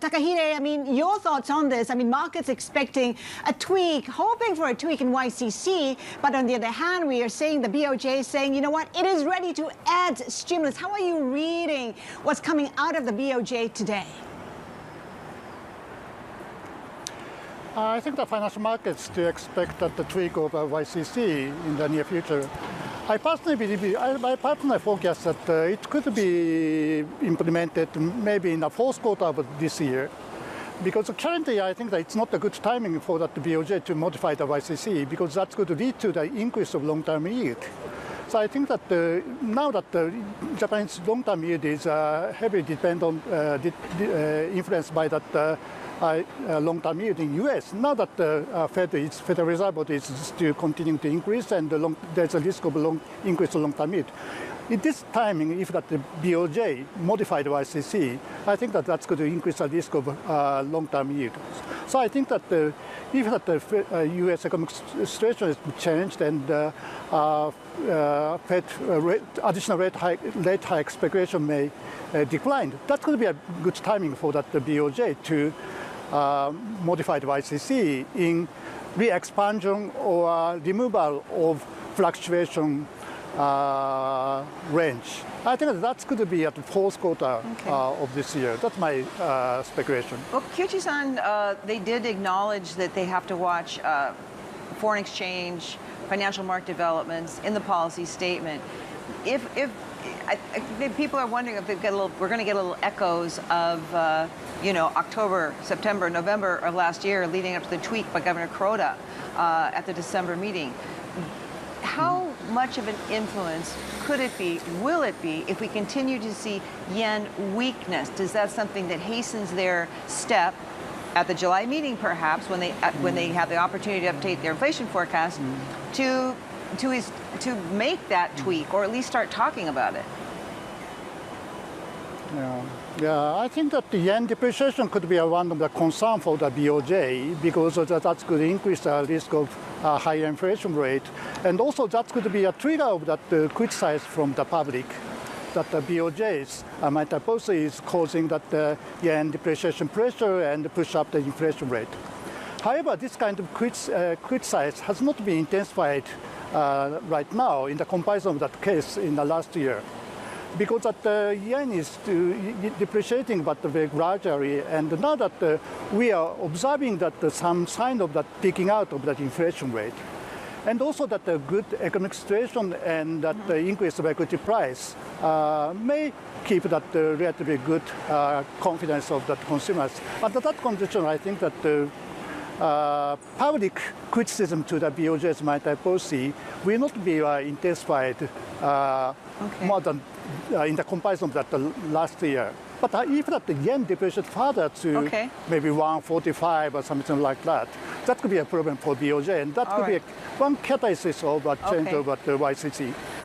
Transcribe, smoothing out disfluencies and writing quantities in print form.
Takahide, I mean, your thoughts on this? I mean, markets expecting a tweak, hoping for a tweak in YCC, but on the other hand, we are saying the BOJ is saying, you know what, it is ready to add stimulus. How are you reading what's coming out of the BOJ today? I think the financial markets do expect that the tweak of YCC in the near future. I personally believe, my personal forecast that it could be implemented maybe in the fourth quarter of this year. Because currently I think that it's not a good timing for that BOJ to modify the YCC because that's going to lead to the increase of long-term yield. So I think that now that the Japanese long-term yield is heavily influenced by that long-term yield in U.S. Now that the Federal Reserve is still continuing to increase and there's a risk of increase of long-term yield. In this timing, if that the BOJ modified YCC, I think that that's going to increase the risk of long-term yield. So I think that if that the U.S. economic situation is changed and Fed additional rate hike speculation may decline, that could be a good timing for that the BOJ to modify the YCC in re-expansion or removal of fluctuation range. I think that's going to be at the fourth quarter of this year. That's my speculation. Well, Kiuchi-san, they did acknowledge that they have to watch foreign exchange, financial market developments in the policy statement. If people are wondering if they've got we're going to get a little echoes of, October, September, November of last year, leading up to the tweak by Governor Kuroda at the December meeting. How much of an influence could it be, will it be, if we continue to see yen weakness? Is that something that hastens their step at the July meeting, perhaps, when they have the opportunity to update their inflation forecast, to make that tweak, or at least start talking about it? Yeah, I think that the yen depreciation could be one of the concerns for the BOJ because that could increase the risk of higher inflation rate. And also that could be a trigger of that criticize from the public that the BOJ's monetary policy is causing that yen depreciation pressure and push up the inflation rate. However, this kind of criticize has not been intensified right now in the comparison of that case in the last year. Because that yen is depreciating but very gradually, and now that we are observing that some sign of that peaking out of that inflation rate, and also that the good economic situation and that the increase of equity price may keep that relatively good confidence of that consumers. Under that condition, I think that the public criticism to the BOJ's monetary policy will not be intensified more than in the comparison of that last year. But if that the yen depreciates further to maybe 145 or something like that, that could be a problem for BOJ, and that could be one catalyst of a change of the YCC.